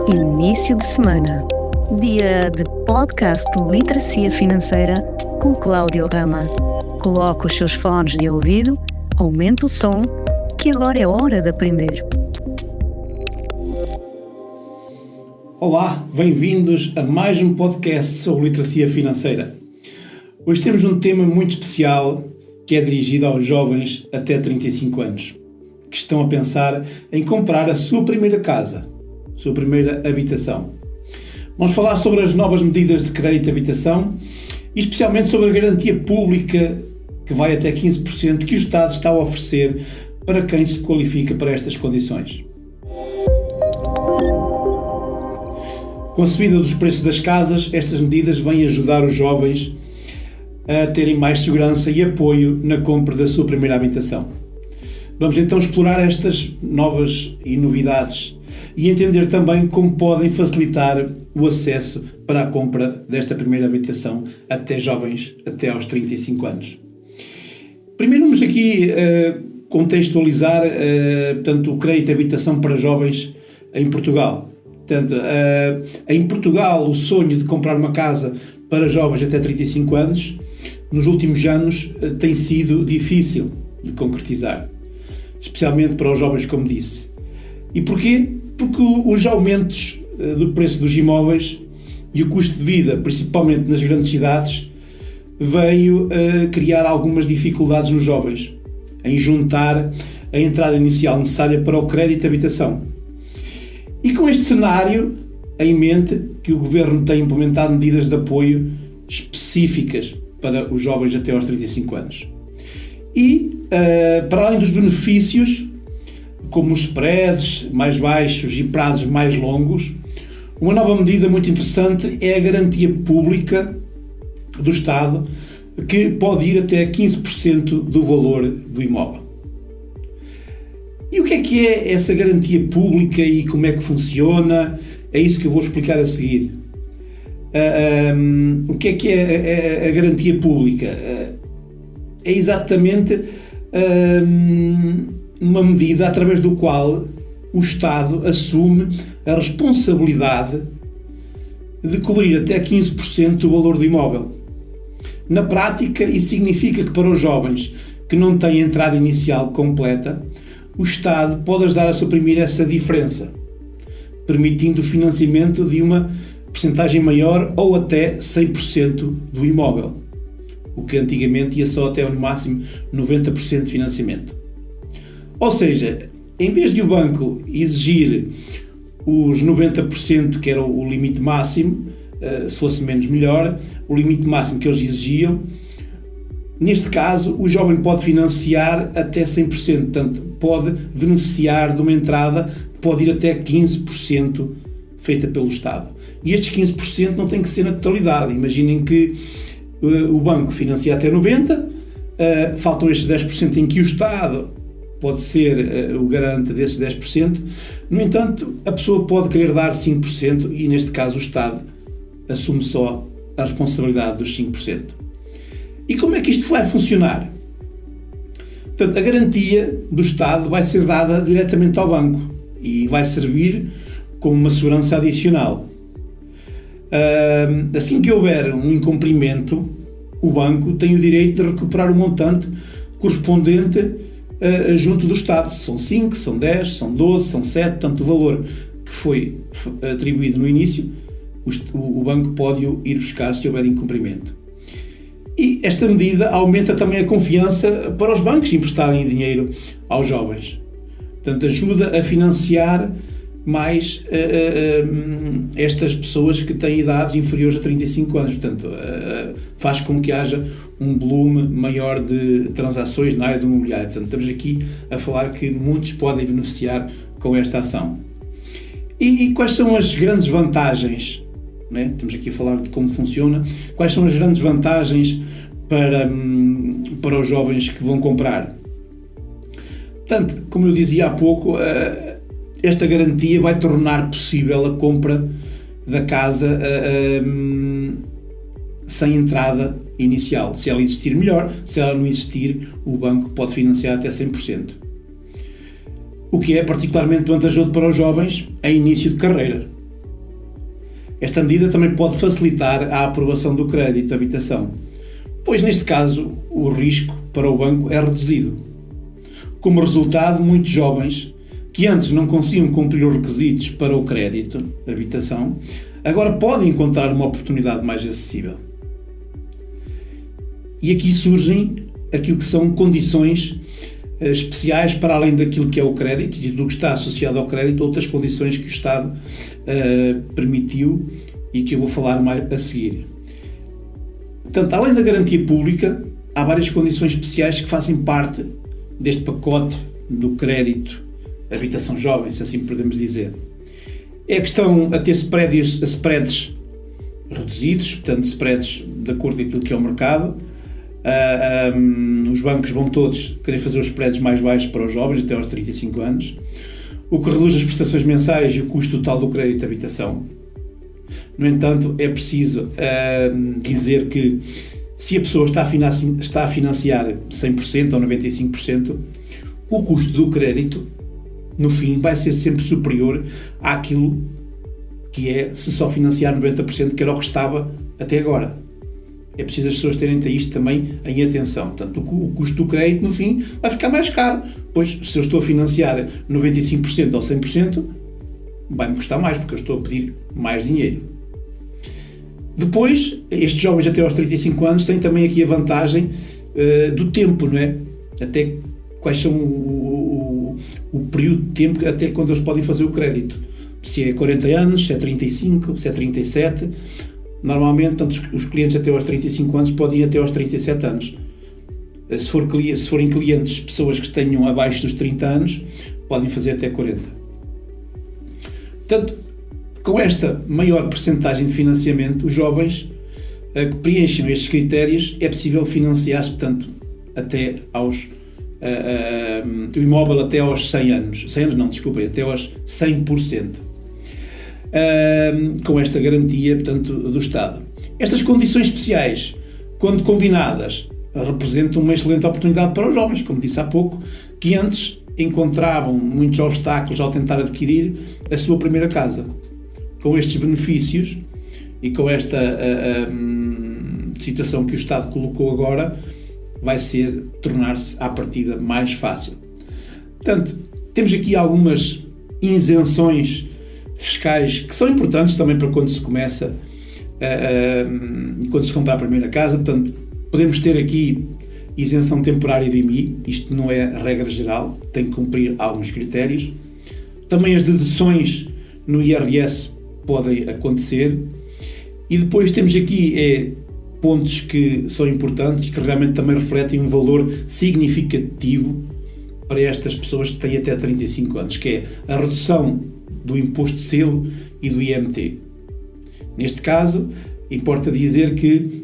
Início de semana. Dia de podcast Literacia Financeira com Cláudio Rama. Coloque os seus fones de ouvido, aumente o som, que agora é hora de aprender. Olá, bem-vindos a mais um podcast sobre literacia financeira. Hoje temos um tema muito especial que é dirigido aos jovens até 35 anos, que estão a pensar em comprar a sua primeira casa, sua primeira habitação. Vamos falar sobre as novas medidas de crédito de habitação e especialmente sobre a garantia pública que vai até 15% que o Estado está a oferecer para quem se qualifica para estas condições. Com a subida dos preços das casas, estas medidas vêm ajudar os jovens a terem mais segurança e apoio na compra da sua primeira habitação. Vamos então explorar estas novas e novidades e entender também como podem facilitar o acesso para a compra desta primeira habitação até jovens, até aos 35 anos. Primeiro vamos aqui contextualizar portanto, o crédito de habitação para jovens em Portugal. Portanto, em Portugal, o sonho de comprar uma casa para jovens até 35 anos, nos últimos anos, tem sido difícil de concretizar, especialmente para os jovens, como disse. E porquê? Porque os aumentos do preço dos imóveis e o custo de vida, principalmente nas grandes cidades, veio criar algumas dificuldades nos jovens em juntar a entrada inicial necessária para o crédito de habitação. E com este cenário em mente, que o Governo tem implementado medidas de apoio específicas para os jovens até aos 35 anos. E, para além dos benefícios, como os spreads mais baixos e prazos mais longos, uma nova medida muito interessante é a garantia pública do Estado, que pode ir até 15% do valor do imóvel. E o que é essa garantia pública e como é que funciona? É isso que eu vou explicar a seguir. O que é a garantia pública? É exatamente uma medida através do qual o Estado assume a responsabilidade de cobrir até 15% do valor do imóvel. Na prática, isso significa que para os jovens que não têm entrada inicial completa, o Estado pode ajudar a suprimir essa diferença, permitindo o financiamento de uma percentagem maior ou até 100% do imóvel, o que antigamente ia só até no máximo 90% de financiamento. Ou seja, em vez de o banco exigir os 90%, que era o limite máximo, se fosse menos melhor, o limite máximo que eles exigiam, neste caso o jovem pode financiar até 100%, portanto pode beneficiar de uma entrada que pode ir até 15% feita pelo Estado. E estes 15% não tem que ser na totalidade. Imaginem que o banco financia até 90%, faltam estes 10% em que o Estado pode ser o garante desses 10%, no entanto, a pessoa pode querer dar 5% e, neste caso, o Estado assume só a responsabilidade dos 5%. E como é que isto vai funcionar? Portanto, a garantia do Estado vai ser dada diretamente ao banco e vai servir como uma segurança adicional. Assim que houver um incumprimento, o banco tem o direito de recuperar o montante correspondente junto do Estado. Se são 5, são 10, são 12, são 7, portanto o valor que foi atribuído no início, o banco pode ir buscar se houver incumprimento. E esta medida aumenta também a confiança para os bancos emprestarem dinheiro aos jovens. Portanto, ajuda a financiar mais estas pessoas que têm idades inferiores a 35 anos. Portanto, faz com que haja um volume maior de transações na área do imobiliário. Portanto, estamos aqui a falar que muitos podem beneficiar com esta ação. E quais são as grandes vantagens? Né? Estamos aqui a falar de como funciona. Quais são as grandes vantagens para os jovens que vão comprar? Portanto, como eu dizia há pouco, esta garantia vai tornar possível a compra da casa sem entrada inicial. Se ela existir, melhor. Se ela não existir, o banco pode financiar até 100%. O que é particularmente vantajoso para os jovens em início de carreira. Esta medida também pode facilitar a aprovação do crédito de habitação, pois neste caso o risco para o banco é reduzido. Como resultado, muitos jovens que antes não conseguiam cumprir os requisitos para o crédito de habitação, agora podem encontrar uma oportunidade mais acessível. E aqui surgem aquilo que são condições especiais para além daquilo que é o crédito e do que está associado ao crédito, outras condições que o Estado permitiu e que eu vou falar mais a seguir. Portanto, além da garantia pública, há várias condições especiais que fazem parte deste pacote do crédito habitação jovem, se assim podemos dizer. É a questão a ter spreads reduzidos, portanto, spreads de acordo com aquilo que é o mercado. Os bancos vão todos querer fazer os spreads mais baixos para os jovens até aos 35 anos, o que reduz as prestações mensais e o custo total do crédito de habitação. No entanto, é preciso dizer que se a pessoa está a financiar 100% ou 95%, o custo do crédito, no fim, vai ser sempre superior àquilo que é se só financiar 90%, que era o que estava até agora. É preciso as pessoas terem isto também em atenção. Portanto, o custo do crédito, no fim, vai ficar mais caro, pois se eu estou a financiar 95% ou 100%, vai-me custar mais, porque eu estou a pedir mais dinheiro. Depois, estes jovens até aos 35 anos têm também aqui a vantagem do tempo, não é? Até quais são o período de tempo até quando eles podem fazer o crédito. Se é 40 anos, se é 35, se é 37. Normalmente, tanto os clientes até aos 35 anos podem ir até aos 37 anos. Se forem clientes, pessoas que tenham abaixo dos 30 anos, podem fazer até 40. Portanto, com esta maior percentagem de financiamento, os jovens que preenchem estes critérios, é possível financiar-se, portanto, até aos o imóvel até aos 100 anos. 100 anos não, desculpem, até aos 100%. Com esta garantia, portanto, do Estado. Estas condições especiais, quando combinadas, representam uma excelente oportunidade para os jovens, como disse há pouco, que antes encontravam muitos obstáculos ao tentar adquirir a sua primeira casa. Com estes benefícios e com esta situação que o Estado colocou agora, vai tornar-se à partida mais fácil. Portanto, temos aqui algumas isenções fiscais que são importantes também para quando se começa, quando se compra a primeira casa. Portanto, podemos ter aqui isenção temporária do IMI, isto não é a regra geral, tem que cumprir alguns critérios. Também as deduções no IRS podem acontecer. E depois temos aqui pontos que são importantes, que realmente também refletem um valor significativo para estas pessoas que têm até 35 anos, que é a redução do imposto de selo e do IMT. Neste caso, importa dizer que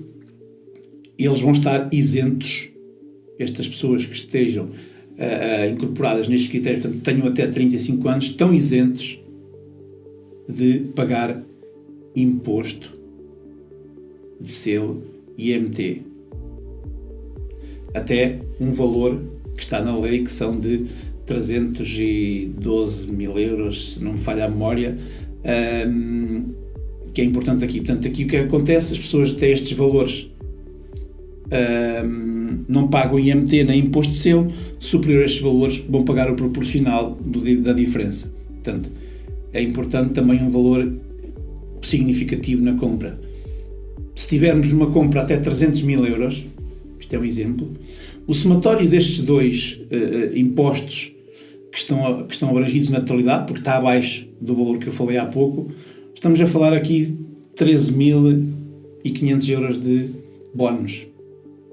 eles vão estar isentos, estas pessoas que estejam incorporadas nestes critérios, portanto, tenham até 35 anos, estão isentos de pagar imposto de selo e IMT. Até um valor que está na lei, que são de 312 mil euros, se não me falha a memória, que é importante aqui. Portanto, aqui o que acontece, as pessoas têm estes valores, não pagam IMT nem imposto de selo, superior a estes valores vão pagar o proporcional da diferença. Portanto, é importante também um valor significativo na compra. Se tivermos uma compra até 300 mil euros, isto é um exemplo, o somatório destes dois impostos que estão abrangidos na totalidade, porque está abaixo do valor que eu falei há pouco, estamos a falar aqui de 13.500 euros de bónus,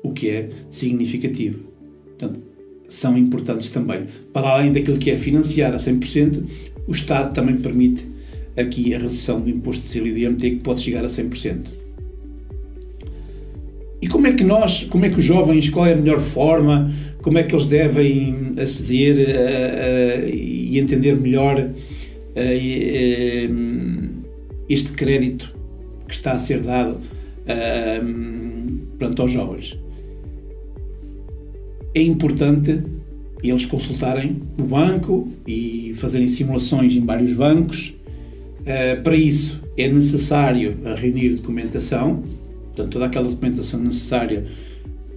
o que é significativo. Portanto, são importantes também. Para além daquilo que é financiar a 100%, o Estado também permite aqui a redução do imposto de selo e do IMT, que pode chegar a 100%. E como é que os jovens, qual é a melhor forma, como é que eles devem aceder e entender melhor este crédito que está a ser dado aos jovens? É importante eles consultarem o banco e fazerem simulações em vários bancos Para isso é necessário reunir documentação, portanto toda aquela documentação necessária,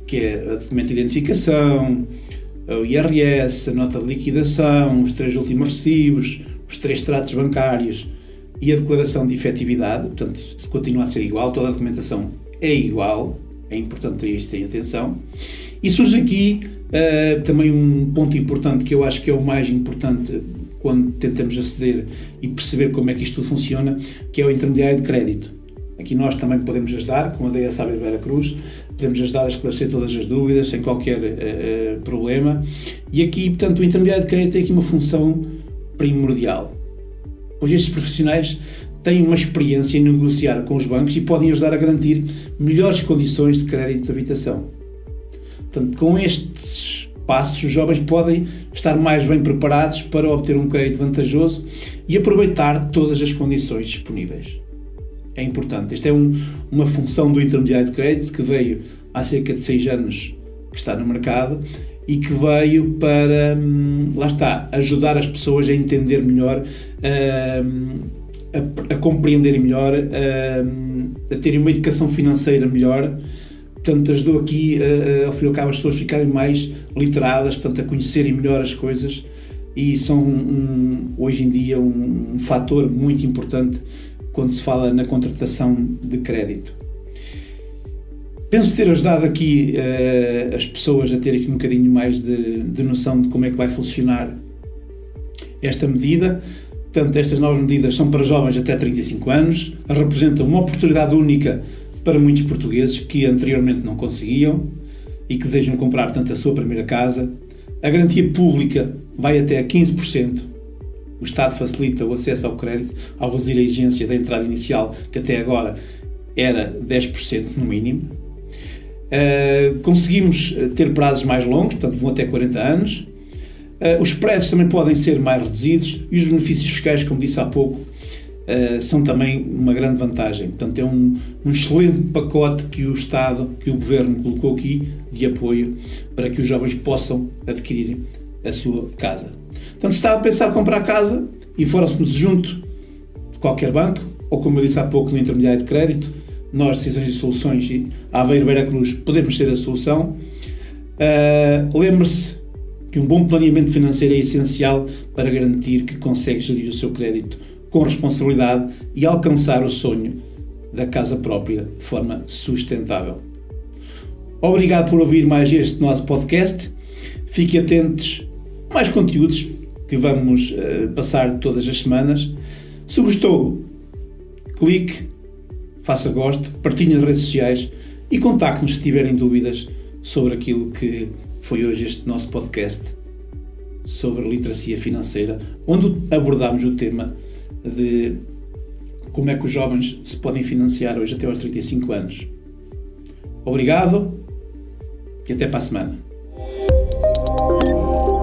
que é a documento de identificação, o IRS, a nota de liquidação, os 3 últimos recibos, os 3 extratos bancários e a declaração de efetividade. Portanto, se continua a ser igual, toda a documentação é igual, é importante ter isto em atenção. E surge aqui também um ponto importante, que eu acho que é o mais importante quando tentamos aceder e perceber como é que isto tudo funciona, que é o intermediário de crédito. Aqui nós também podemos ajudar, com a DS Aveiro Veracruz, podemos ajudar a esclarecer todas as dúvidas, sem qualquer problema. E aqui, portanto, o intermediário de crédito tem aqui uma função primordial, pois estes profissionais têm uma experiência em negociar com os bancos e podem ajudar a garantir melhores condições de crédito de habitação. Portanto, com estes passos, os jovens podem estar mais bem preparados para obter um crédito vantajoso e aproveitar todas as condições disponíveis. É importante. Esta é uma função do intermediário de crédito que veio há cerca de 6 anos que está no mercado e que veio para, lá está, ajudar as pessoas a entender melhor, a compreenderem melhor, a terem uma educação financeira melhor. Portanto, ajudou aqui, ao fim e ao cabo, as pessoas ficarem mais literadas, portanto, a conhecerem melhor as coisas, e são, hoje em dia, um fator muito importante quando se fala na contratação de crédito. Penso ter ajudado aqui as pessoas a terem aqui um bocadinho mais de noção de como é que vai funcionar esta medida. Portanto, estas novas medidas são para jovens até 35 anos, representam uma oportunidade única para muitos portugueses que anteriormente não conseguiam e que desejam comprar, portanto, a sua primeira casa. A garantia pública vai até a 15%. O Estado facilita o acesso ao crédito ao reduzir a exigência da entrada inicial, que até agora era 10% no mínimo. Conseguimos ter prazos mais longos, portanto vão até 40 anos. Os prédios também podem ser mais reduzidos e os benefícios fiscais, como disse há pouco, são também uma grande vantagem. Portanto, é um excelente pacote que o Estado, que o Governo colocou aqui de apoio para que os jovens possam adquirir a sua casa. Portanto, se está a pensar em comprar casa, informe-se junto de qualquer banco, ou como eu disse há pouco, no intermediário de crédito. Nós, Decisões e Soluções e Aveiro Veracruz, podemos ser a solução. Lembre-se que um bom planeamento financeiro é essencial para garantir que consegue gerir o seu crédito com responsabilidade e alcançar o sonho da casa própria de forma sustentável. Obrigado por ouvir mais este nosso podcast. Fiquem atentos a mais conteúdos que vamos passar todas as semanas. Se gostou, clique, faça gosto, partilhe nas redes sociais e contacte-nos se tiverem dúvidas sobre aquilo que foi hoje este nosso podcast sobre literacia financeira, onde abordámos o tema de como é que os jovens se podem financiar hoje até aos 35 anos. Obrigado e até para a semana.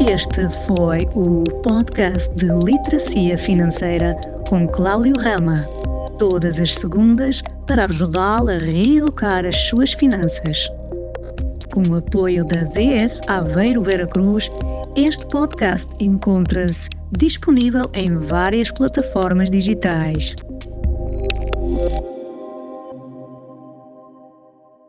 Este foi o podcast de Literacia Financeira com Cláudio Rama. Todas as segundas para ajudá-lo a reeducar as suas finanças. Com o apoio da DS Aveiro Veracruz, este podcast encontra-se disponível em várias plataformas digitais.